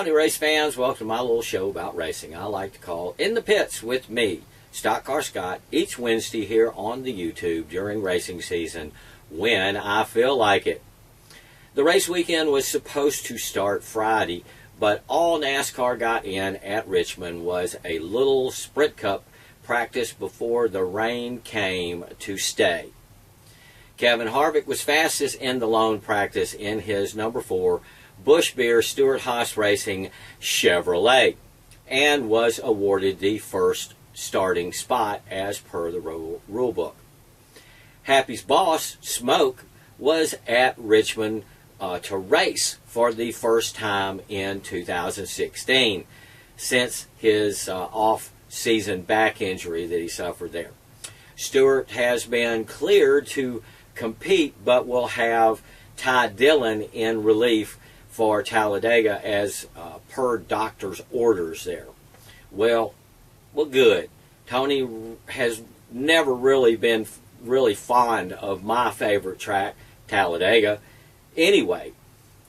Howdy race fans, welcome to my little show about racing I like to call In the Pits with me, StockCar Scott, each Wednesday here on the YouTube during racing season when I feel like it. The race weekend was supposed to start Friday, but all NASCAR got in at Richmond was a little Sprint Cup practice before the rain came to stay. Kevin Harvick was fastest in the lone practice in his number 4 Busch Beer Stewart-Haas Racing Chevrolet and was awarded the first starting spot as per the rule book. Happy's boss, Smoke, was at Richmond to race for the first time in 2016 since his off-season back injury that he suffered there. Stewart has been cleared to compete but will have Ty Dillon in relief for Talladega as per doctor's orders there. Well, good. Tony has never really been really fond of my favorite track, Talladega, anyway.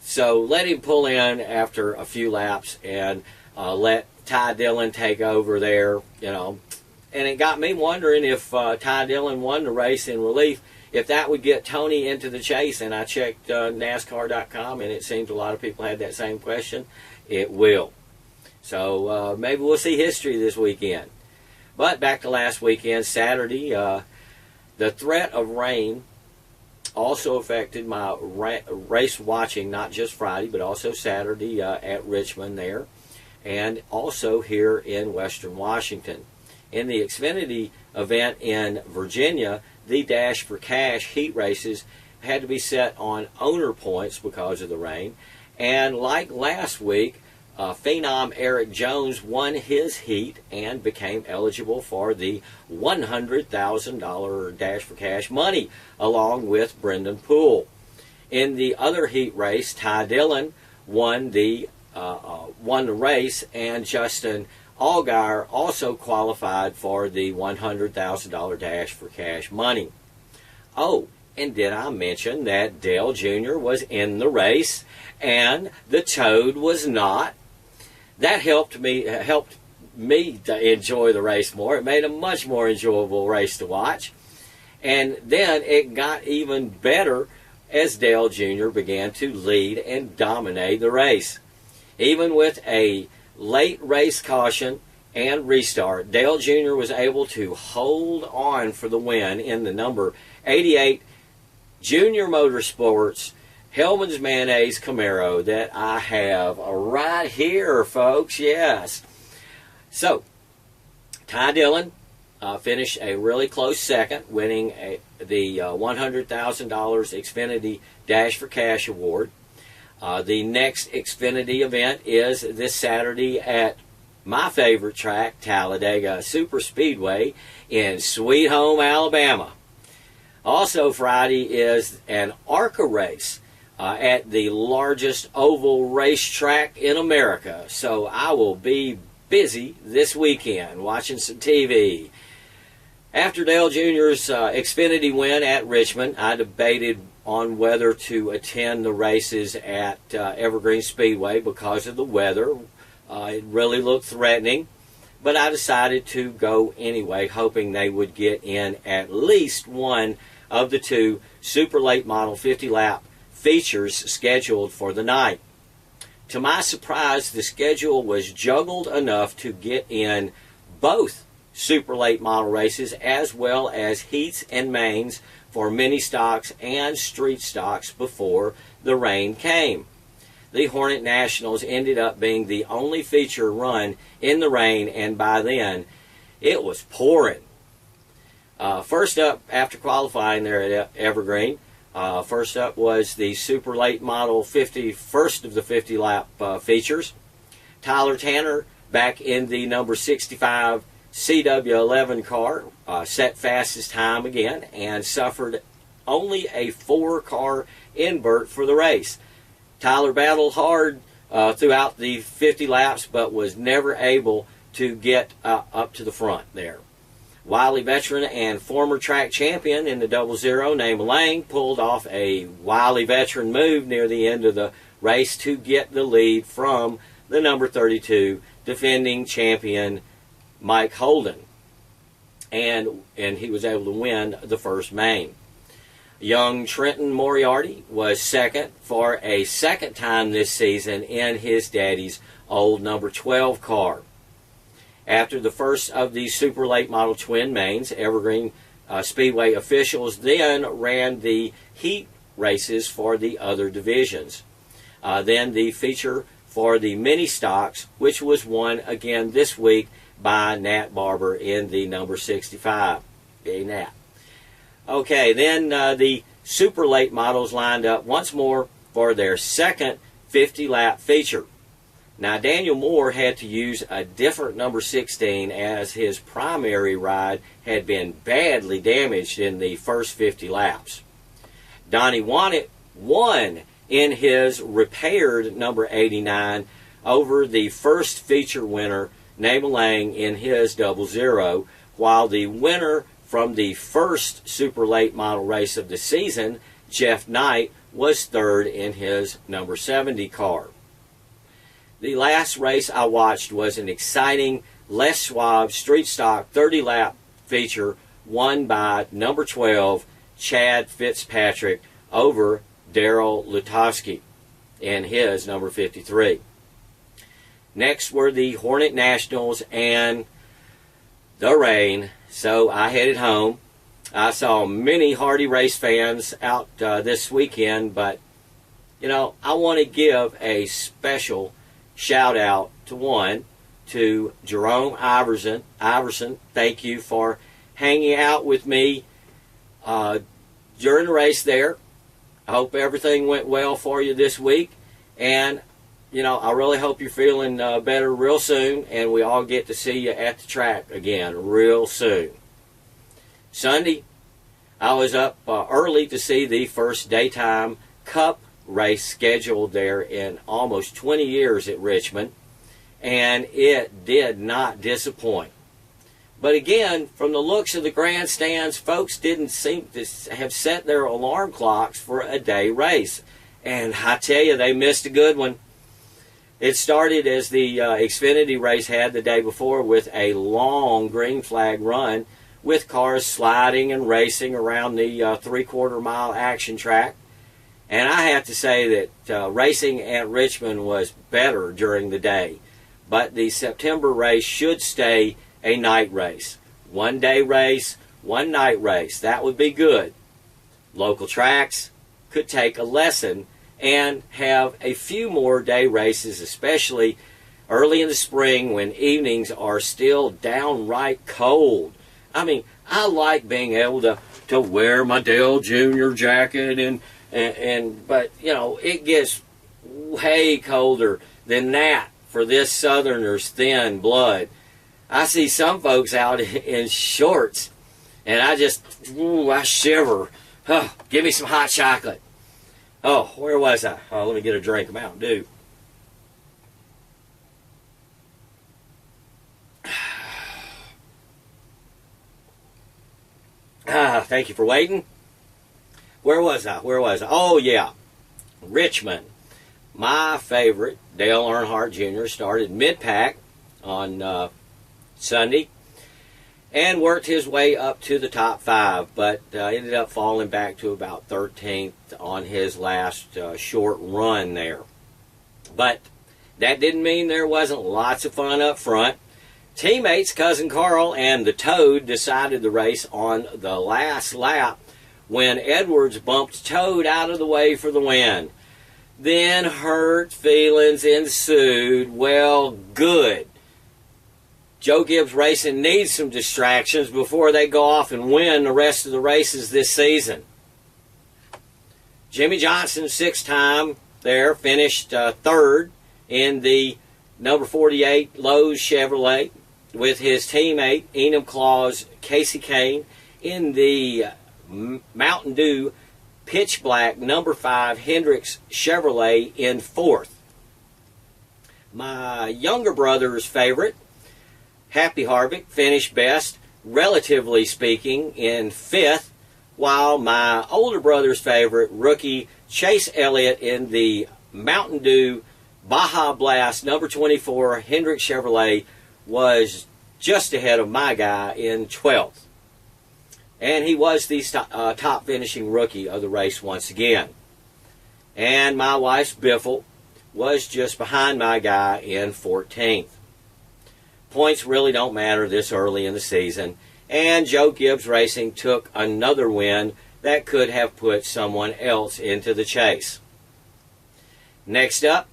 So let him pull in after a few laps and let Ty Dillon take over there, And it got me wondering if Ty Dillon won the race in relief, if that would get Tony into the chase. And I checked NASCAR.com, and it seems a lot of people had that same question. It will. So maybe we'll see history this weekend. But back to last weekend, Saturday, the threat of rain also affected my race watching, not just Friday, but also Saturday at Richmond there, and also here in Western Washington. In the Xfinity event in Virginia, the Dash for Cash heat races had to be set on owner points because of the rain. And like last week, Phenom Eric Jones won his heat and became eligible for the $100,000 Dash for Cash money, along with Brendan Poole. In the other heat race, Ty Dillon won the race, and Justin Allgaier also qualified for the $100,000 Dash for Cash money. Oh, and did I mention that Dale Jr. was in the race and the Toad was not? That helped me to enjoy the race more. It made a much more enjoyable race to watch. And then it got even better as Dale Jr. began to lead and dominate the race. Even with a late race caution and restart, Dale Jr. was able to hold on for the win in the number 88 Junior Motorsports Hellman's Mayonnaise Camaro that I have right here, folks. Yes. So, Ty Dillon finished a really close second, winning the $100,000 Xfinity Dash for Cash award. The next Xfinity event is this Saturday at my favorite track, Talladega Superspeedway in Sweet Home, Alabama. Also Friday is an ARCA race at the largest oval racetrack in America. So I will be busy this weekend watching some TV. After Dale Jr.'s Xfinity win at Richmond, I debated on whether to attend the races at Evergreen Speedway because of the weather. It really looked threatening, but I decided to go anyway, hoping they would get in at least one of the 2 super late model 50-lap features scheduled for the night. To my surprise, the schedule was juggled enough to get in both super late model races as well as heats and mains for mini stocks and street stocks before the rain came. The Hornet Nationals ended up being the only feature run in the rain, and by then it was pouring. First up, after qualifying there at Evergreen, first up was the super late model 50, first of the 50-lap features. Tyler Tanner, back in the number 65 CW11 car, set fastest time again and suffered only a 4-car invert for the race. Tyler battled hard throughout the 50 laps, but was never able to get up to the front there. Wily veteran and former track champion in the 00 named Lang pulled off a wily veteran move near the end of the race to get the lead from the number 32 defending champion Mike Holden. And he was able to win the first main. Young Trenton Moriarty was second for a second time this season in his daddy's old number 12 car. After the first of these super late model twin mains, Evergreen Speedway officials then ran the heat races for the other divisions. Then the feature for the mini stocks, which was won again this week by Nat Barber in the number 65. Yay, Nat. Okay, then the super late models lined up once more for their second 50-lap feature. Now, Daniel Moore had to use a different number 16 as his primary ride had been badly damaged in the first 50 laps. Donnie Wannett won in his repaired number 89 over the first feature winner, Nabal Lang, in his 00, while the winner from the first super late model race of the season, Jeff Knight, was third in his number 70 car. The last race I watched was an exciting Les Schwab street stock 30-lap feature won by number 12, Chad Fitzpatrick, over Darrell Lutowski in his number 53. Next were the Hornet Nationals and the rain, so I headed home. I saw many Hardy race fans out this weekend, but, you know, I want to give a special shout out to Jerome Iverson. Thank you for hanging out with me during the race there. I hope everything went well for you this week. And, you know, I really hope you're feeling better real soon, and we all get to see you at the track again real soon. Sunday, I was up early to see the first daytime Cup race scheduled there in almost 20 years at Richmond, and it did not disappoint. But again, from the looks of the grandstands, folks didn't seem to have set their alarm clocks for a day race. And I tell you, they missed a good one. It started as the Xfinity race had the day before with a long green flag run with cars sliding and racing around the three-quarter mile action track. And I have to say that racing at Richmond was better during the day. But the September race should stay a night race. One day race, one night race. That would be good. Local tracks could take a lesson and have a few more day races, especially early in the spring when evenings are still downright cold. I mean, I like being able to wear my Dale Jr. jacket but, you know, it gets way colder than that for this Southerner's thin blood. I see some folks out in shorts, and I shiver. Oh, give me some hot chocolate. Oh, where was I? Oh, let me get a drink of Mountain Dew. Thank you for waiting. Where was I? Oh, yeah. Richmond. My favorite, Dale Earnhardt Jr., started mid-pack on Sunday and worked his way up to the top 5, but ended up falling back to about 13th on his last short run there. But that didn't mean there wasn't lots of fun up front. Teammates Cousin Carl and the Toad decided the race on the last lap when Edwards bumped Toad out of the way for the win. Then hurt feelings ensued. Well, good. Joe Gibbs Racing needs some distractions before they go off and win the rest of the races this season. Jimmy Johnson, 6-time there, finished third in the number 48 Lowe's Chevrolet with his teammate Enum Claus Casey Kane in the Mountain Dew Pitch Black number 5 Hendricks Chevrolet in 4th. My younger brother's favorite, Happy Harvick, finished best, relatively speaking, in 5th, while my older brother's favorite, rookie Chase Elliott, in the Mountain Dew Baja Blast number 24 Hendrick Chevrolet was just ahead of my guy in 12th. And he was the top finishing rookie of the race once again. And my wife's Biffle was just behind my guy in 14th. Points really don't matter this early in the season, and Joe Gibbs Racing took another win that could have put someone else into the chase. Next up,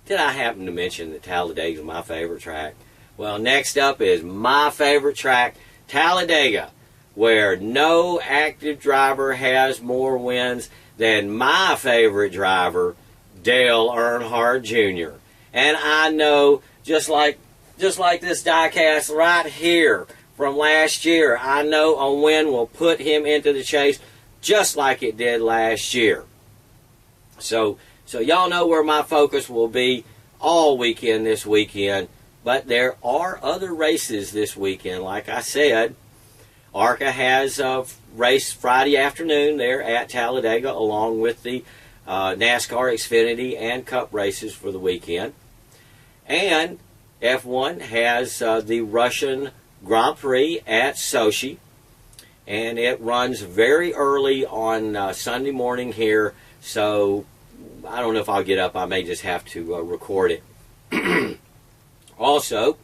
did I happen to mention that Talladega is my favorite track? Well, next up is my favorite track, Talladega, where no active driver has more wins than my favorite driver, Dale Earnhardt Jr. And I know, just like this diecast right here from last year, I know a win will put him into the chase just like it did last year. So y'all know where my focus will be all weekend this weekend. But there are other races this weekend. Like I said, ARCA has a race Friday afternoon there at Talladega, along with the NASCAR Xfinity and Cup races for the weekend. And F1 has the Russian Grand Prix at Sochi, and it runs very early on Sunday morning here, so I don't know if I'll get up. I may just have to record it. Also,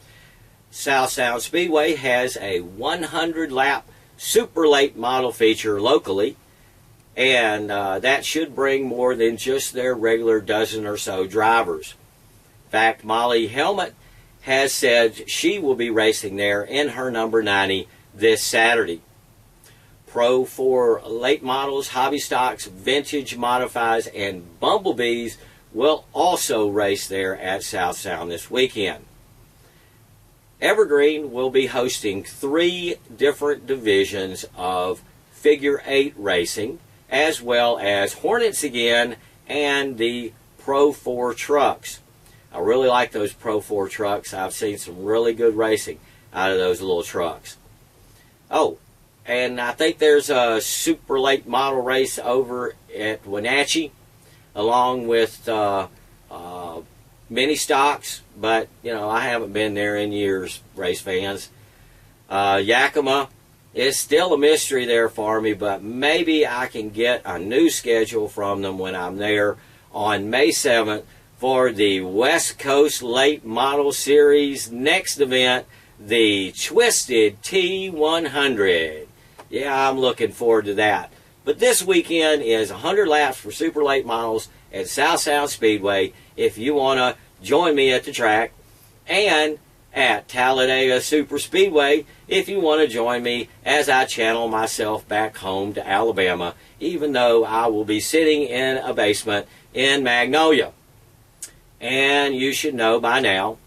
South Sound Speedway has a 100-lap super late model feature locally, and that should bring more than just their regular dozen or so drivers. In fact, Molly Helmet has said she will be racing there in her number 90 this Saturday. Pro 4 late models, hobby stocks, vintage modifies, and bumblebees will also race there at South Sound this weekend. Evergreen will be hosting 3 different divisions of figure 8 racing, as well as Hornets again and the Pro 4 trucks. I really like those Pro 4 trucks. I've seen some really good racing out of those little trucks. Oh, and I think there's a super late model race over at Wenatchee, along with mini stocks, but I haven't been there in years, race fans. Yakima is still a mystery there for me, but maybe I can get a new schedule from them when I'm there on May 7th for the West Coast Late Model Series next event, the Twisted T100. Yeah, I'm looking forward to that. But this weekend is 100 laps for super late models at South Sound Speedway if you want to join me at the track, and at Talladega Super Speedway if you want to join me as I channel myself back home to Alabama, even though I will be sitting in a basement in Magnolia. And you should know by now,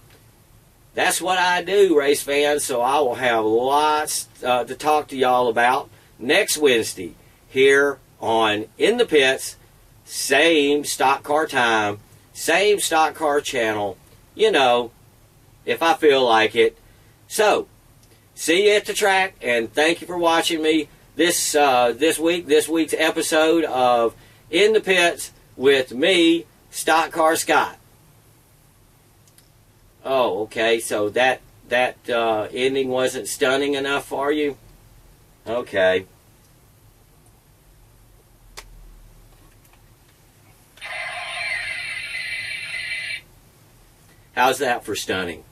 that's what I do, race fans, so I will have lots to talk to y'all about next Wednesday here on In the Pits. Same stock car time, same stock car channel, if I feel like it. So, see you at the track, and thank you for watching me this week's episode of In the Pits with me, Stock Car Scott. Oh, okay, so that ending wasn't stunning enough for you? Okay. How's that for stunning?